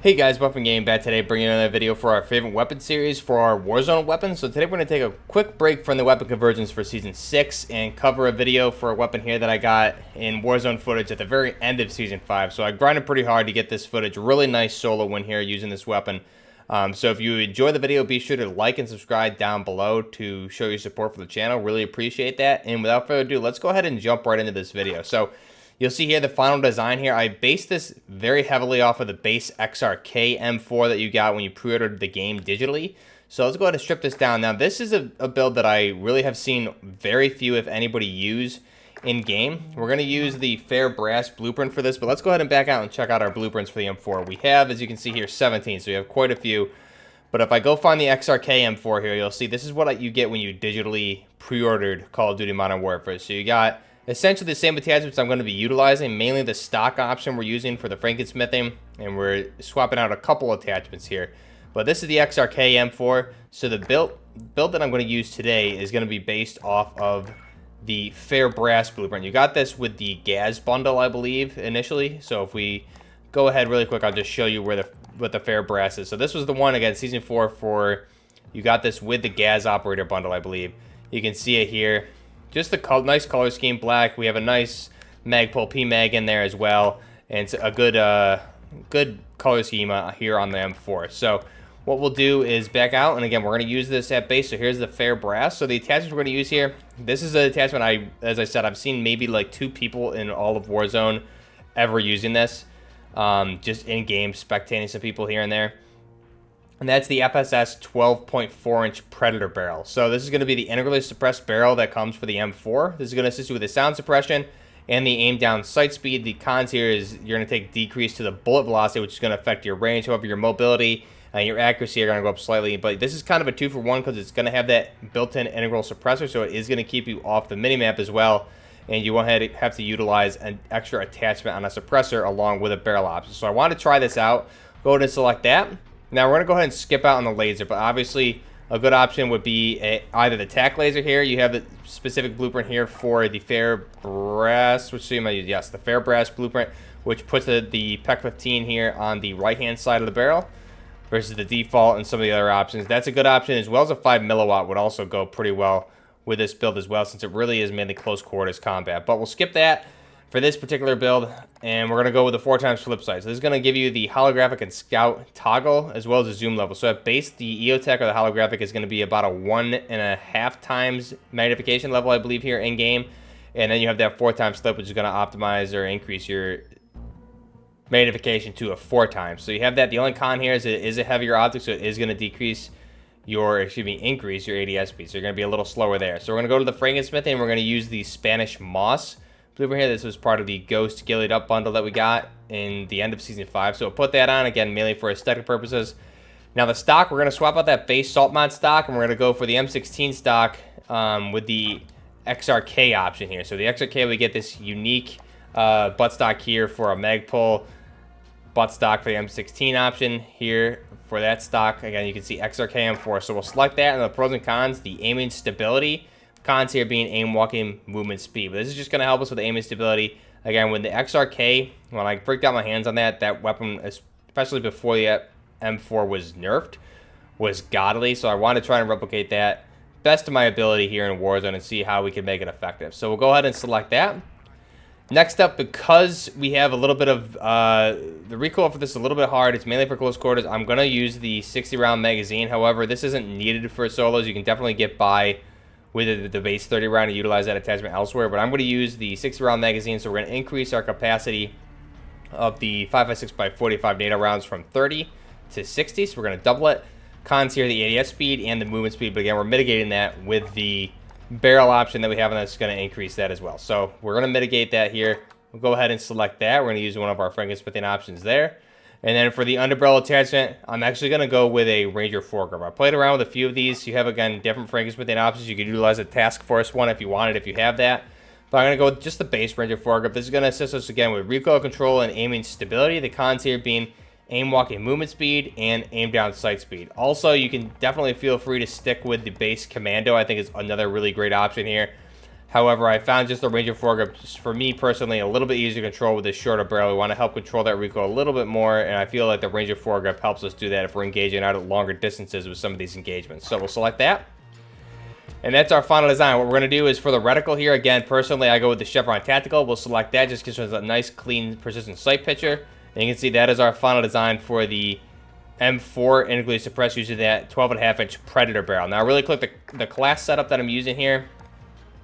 Hey guys, Buffing Game back today, bringing another video for our favorite weapon series for our Warzone weapons. So today we're going to take a quick break from the weapon conversions for Season 6 and cover a video for a weapon here that I got in Warzone footage at the very end of Season 5. So I grinded pretty hard to get this footage. Really nice solo win here using this weapon. So if you enjoy the video, be sure to like and subscribe down below to show your support for the channel. Really appreciate that. And without further ado, let's go ahead and jump right into this video. So you'll see here the final design here. I based this very heavily off of the base XRK M4 that you got when you pre-ordered the game digitally. So let's go ahead and strip this down. Now this is a build that I really have seen very few, if anybody, use in game. We're going to use the fair brass blueprint for this, but let's go ahead and back out and check out our blueprints for the M4. We have, as you can see here, 17, so we have quite a few. But if I go find the XRK M4 here, you'll see this is what you get when you digitally pre-ordered Call of Duty Modern Warfare. So you got essentially the same attachments I'm going to be utilizing, mainly the stock option we're using for the Frankensmithing, and we're swapping out a couple attachments here. But this is the XRK M4, so the build that I'm going to use today is going to be based off of the fair brass blueprint. You got this with the gas bundle, I believe, initially. So if we go ahead really quick, I'll just show you what the fair brass is. So this was the one, again, Season 4 for, you got this with the gas operator bundle, I believe. You can see it here. Just a nice color scheme, black. We have a nice Magpul P-Mag in there as well. And it's a good color scheme here on the M4. So what we'll do is back out. And again, we're going to use this at base. So here's the fair brass. So the attachments we're going to use here. This is an attachment as I said, I've seen maybe like 2 people in all of Warzone ever using this. Just in-game, spectating some people here and there. And that's the FSS 12.4-inch Predator barrel. So this is going to be the integrally suppressed barrel that comes for the M4. This is going to assist you with the sound suppression and the aim down sight speed. The cons here is you're going to take decrease to the bullet velocity, which is going to affect your range. However, your mobility and your accuracy are going to go up slightly. But this is kind of a 2-for-1 because it's going to have that built-in integral suppressor, so it is going to keep you off the minimap as well. And you won't have to utilize an extra attachment on a suppressor along with a barrel option. So I want to try this out. Go ahead and select that. Now we're going to go ahead and skip out on the laser, but obviously a good option would be either the tack laser here. You have the specific blueprint here for the fair brass, which you might use, yes, the fair brass blueprint, which puts the PEC 15 here on the right-hand side of the barrel versus the default and some of the other options. That's a good option, as well as a 5 milliwatt would also go pretty well with this build as well, since it really is mainly close quarters combat. But we'll skip that for this particular build, and we're going to go with the 4x flip sight. So this is going to give you the holographic and scout toggle as well as the zoom level. So at base, the EOTech or the holographic is going to be about a 1.5 times magnification level, I believe, here in game. And then you have that 4x flip, which is going to optimize or increase your magnification to a 4 times. So you have that. The only con here is it is a heavier optic, so it is going to increase your ADS speed. So you're going to be a little slower there. So we're going to go to the Frankensmithing, and we're going to use the Spanish Moss blueprint here. This was part of the Ghost Gillied Up bundle that we got in the end of Season 5. So we'll put that on, again, mainly for aesthetic purposes. Now the stock, we're going to swap out that base salt mod stock, and we're going to go for the M16 stock with the XRK option here. So the XRK, we get this unique buttstock here for a Magpul buttstock for the M16 option here for that stock. Again, you can see XRK M4. So we'll select that, and the pros and cons, the aiming stability. Cons here being aim, walking, movement, speed. But this is just going to help us with aim and stability. Again, with the XRK, when I freaked out my hands on that weapon, especially before the M4 was nerfed, was godly. So I want to try and replicate that best of my ability here in Warzone and see how we can make it effective. So we'll go ahead and select that. Next up, because we have a little bit of the recoil for this is a little bit hard, it's mainly for close quarters, I'm going to use the 60-round magazine. However, this isn't needed for solos. You can definitely get by with the base 30 round and utilize that attachment elsewhere. But I'm going to use the 60-round magazine, so we're going to increase our capacity of the 5.56x45 NATO rounds from 30 to 60. So we're going to double it. Cons here, the ADS speed and the movement speed. But again, we're mitigating that with the barrel option that we have, and that's going to increase that as well. So we're going to mitigate that here. We'll go ahead and select that. We're going to use one of our Frankensmithing options there. And then for the underbarrel attachment, I'm actually going to go with a Ranger foregrip. I played around with a few of these. You have, again, different Frankensmithing options. You could utilize a Task Force one if you wanted, if you have that. But I'm going to go with just the base Ranger foregrip. This is going to assist us, again, with recoil control and aiming stability. The cons here being aim walking movement speed and aim down sight speed. Also, you can definitely feel free to stick with the base Commando. I think is another really great option here. However, I found just the Ranger foregrip, just for me personally, a little bit easier to control with this shorter barrel. We want to help control that recoil a little bit more, and I feel like the Ranger foregrip helps us do that if we're engaging out at longer distances with some of these engagements. So we'll select that. And that's our final design. What we're going to do is for the reticle here, again, personally, I go with the Chevron Tactical. We'll select that, just gives us a nice, clean, persistent sight picture. And you can see that is our final design for the M4 integrally suppressed using that 12.5-inch Predator barrel. Now, really quick, the class setup that I'm using here,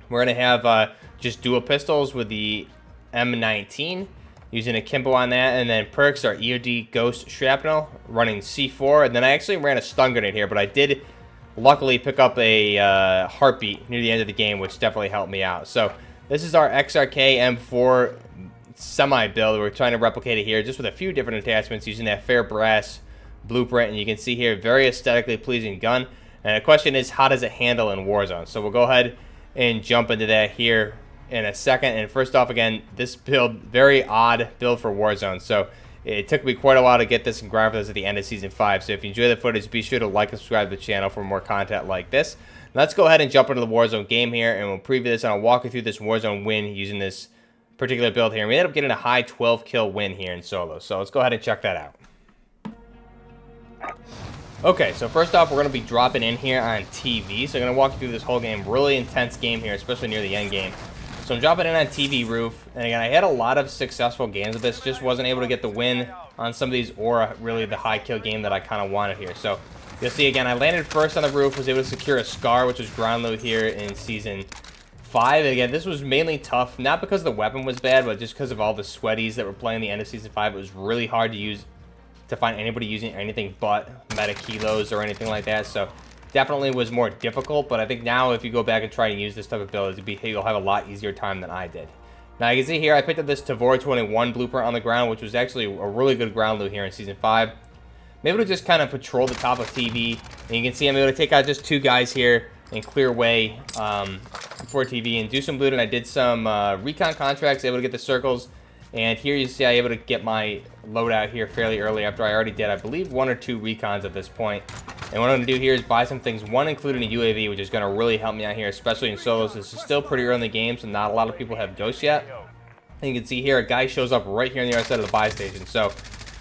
we're going to have just dual pistols with the M19, using a Kimbo on that, and then perks are EOD Ghost Shrapnel, running C4, and then I actually ran a stun grenade here, but I did luckily pick up a heartbeat near the end of the game, which definitely helped me out. So this is our XRK M4 semi build. We're trying to replicate it here just with a few different attachments using that fair brass blueprint, and you can see here, very aesthetically pleasing gun. And the question is, how does it handle in Warzone? So we'll go ahead and jump into that here in a second. And first off, again, this build, very odd build for Warzone. So it took me quite a while to get this and grind for this at the end of Season 5. So if you enjoy the footage, be sure to like and subscribe to the channel for more content like this. Let's go ahead and jump into the Warzone game here, and we'll preview this, and I'll walk you through this Warzone win using this particular build here. And we ended up getting a high 12 kill win here in solo. So let's go ahead and check that out. Okay, so first off, we're going to be dropping in here on TV. So I'm going to walk you through this whole game. Really intense game here, especially near the end game. So I'm dropping in on TV roof, and again, I had a lot of successful games with this, just wasn't able to get the win on some of these, or really the high kill game that I kind of wanted here. So you'll see again, I landed first on the roof, was able to secure a Scar, which was ground load here in Season 5. And again, this was mainly tough, not because the weapon was bad, but just because of all the sweaties that were playing the end of Season 5. It was really hard to find anybody using anything but meta kilos or anything like that. So definitely was more difficult, but I think now if you go back and try and use this type of build, you'll have a lot easier time than I did. Now you can see here, I picked up this Tavor 21 blueprint on the ground, which was actually a really good ground loot here in Season 5. I'm able to just kind of patrol the top of TV, and you can see I'm able to take out just 2 guys here and clear way for TV and do some looting. I did some recon contracts, able to get the circles, and here you see I'm able to get my loadout here fairly early after I already did, I believe, 1 or 2 recons at this point. And what I'm going to do here is buy some things, one including a UAV, which is going to really help me out here, especially in solos. This is still pretty early in the game, so not a lot of people have ghosts yet. And you can see here, a guy shows up right here on the other side of the buy station. So,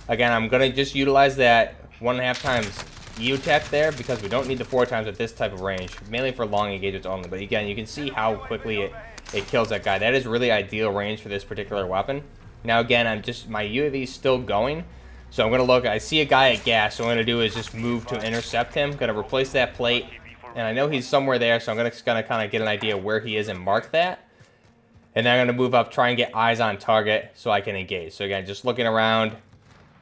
again, I'm going to just utilize that 1.5 times EOTech there, because we don't need the 4 times at this type of range, mainly for long engagements only. But again, you can see how quickly it kills that guy. That is really ideal range for this particular weapon. Now, again, my UAV is still going. So I'm going to look, I see a guy at gas, so what I'm going to do is just move to intercept him. Going to replace that plate, and I know he's somewhere there, so I'm going to kind of get an idea where he is and mark that. And then I'm going to move up, try and get eyes on target so I can engage. So again, just looking around,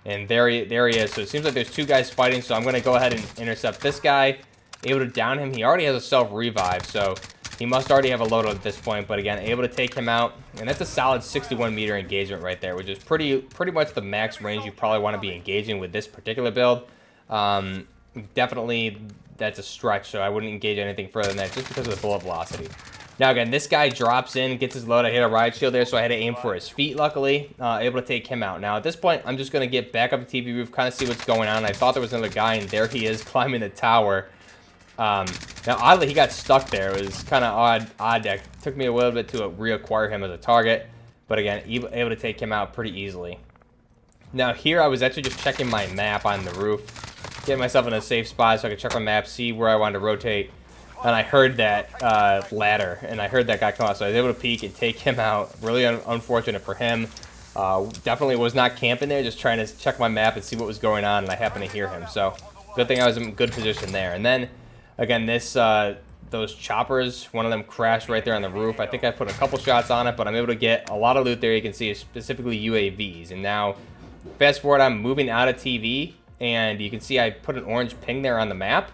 and there he is. So it seems like there's 2 guys fighting, so I'm going to go ahead and intercept this guy. Able to down him. He already has a self-revive, so he must already have a loadout at this point, but again, able to take him out, and that's a solid 61-meter engagement right there, which is pretty much the max range you probably want to be engaging with this particular build. Definitely, that's a stretch, so I wouldn't engage anything further than that just because of the bullet velocity. Now, again, this guy drops in, gets his load. I hit a riot shield there, so I had to aim for his feet, luckily. Able to take him out. Now, at this point, I'm just going to get back up the TV roof, kind of see what's going on. I thought there was another guy, and there he is climbing the tower. Now, oddly, he got stuck there. It was kind of odd. It took me a little bit to reacquire him as a target. But again, able to take him out pretty easily. Now, here I was actually just checking my map on the roof. Getting myself in a safe spot so I could check my map, see where I wanted to rotate. And I heard that ladder, and I heard that guy come out. So I was able to peek and take him out. Really unfortunate for him. Definitely was not camping there, just trying to check my map and see what was going on, and I happened to hear him. So good thing I was in good position there. And then again, those choppers, one of them crashed right there on the roof. I think I put a couple shots on it, but I'm able to get a lot of loot there. You can see specifically UAVs. And now, fast forward, I'm moving out of TV, and you can see I put an orange ping there on the map,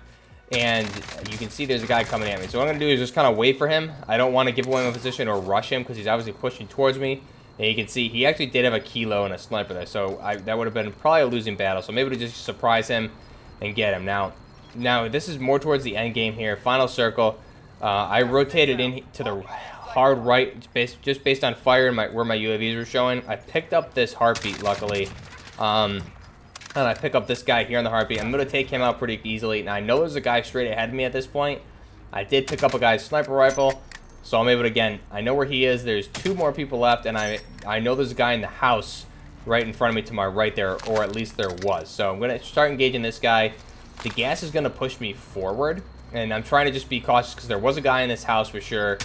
and you can see there's a guy coming at me. So what I'm going to do is just kind of wait for him. I don't want to give away my position or rush him because he's obviously pushing towards me. And you can see he actually did have a kilo and a sniper there, so that would have been probably a losing battle. So I'm able to just surprise him and get him. Now, this is more towards the end game here. Final circle. I rotated in to the hard right, just based on fire and where my UAVs were showing. I picked up this heartbeat, luckily. And I pick up this guy here on the heartbeat. I'm going to take him out pretty easily. Now, I know there's a guy straight ahead of me at this point. I did pick up a guy's sniper rifle. So I'm able to, again, I know where he is. There's 2 more people left, and I know there's a guy in the house right in front of me to my right there, or at least there was. So I'm going to start engaging this guy. The gas is going to push me forward, and I'm trying to just be cautious because there was a guy in this house for sure.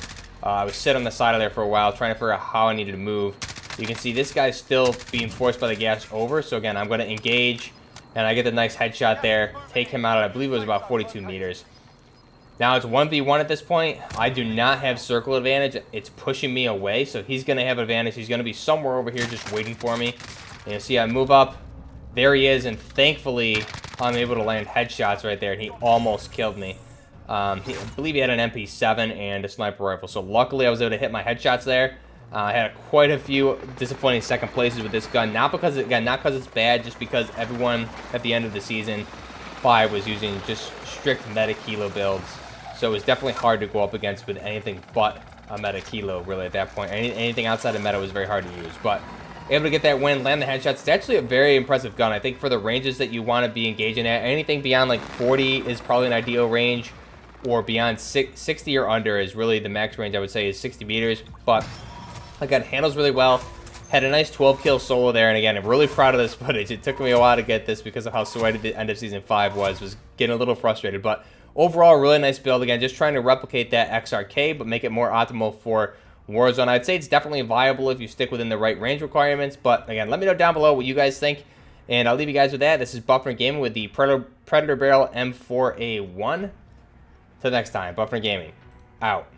I was sitting on the side of there for a while trying to figure out how I needed to move. You can see this guy's still being forced by the gas over. So again, I'm going to engage, and I get the nice headshot there. Take him out at, I believe it was about 42 meters. Now it's 1v1 at this point. I do not have circle advantage. It's pushing me away, so he's going to have advantage. He's going to be somewhere over here just waiting for me. And you see I move up. There he is, and thankfully I'm able to land headshots right there, and he almost killed me. I believe he had an MP7 and a sniper rifle, so luckily I was able to hit my headshots there. I had quite a few disappointing second places with this gun, not because it's bad, just because everyone at the end of the season 5 was using just strict meta kilo builds, so it was definitely hard to go up against with anything but a meta kilo really at that point. Anything outside of meta was very hard to use, but able to get that win, land the headshots. It's actually a very impressive gun. I think for the ranges that you want to be engaging at, anything beyond like 40 is probably an ideal range, or beyond 60 or under is really the max range I would say is 60 meters. But again, handles really well. Had a nice 12 kill solo there, and again, I'm really proud of this footage. It took me a while to get this because of how sweaty the end of Season 5 was getting a little frustrated. But overall, really nice build. Again, just trying to replicate that XRK, but make it more optimal for Warzone. I'd say it's definitely viable if you stick within the right range requirements. But again, let me know down below what you guys think, and I'll leave you guys with that. This is Buffner Gaming with the Predator Barrel M4A1. Till next time, Buffner Gaming, out.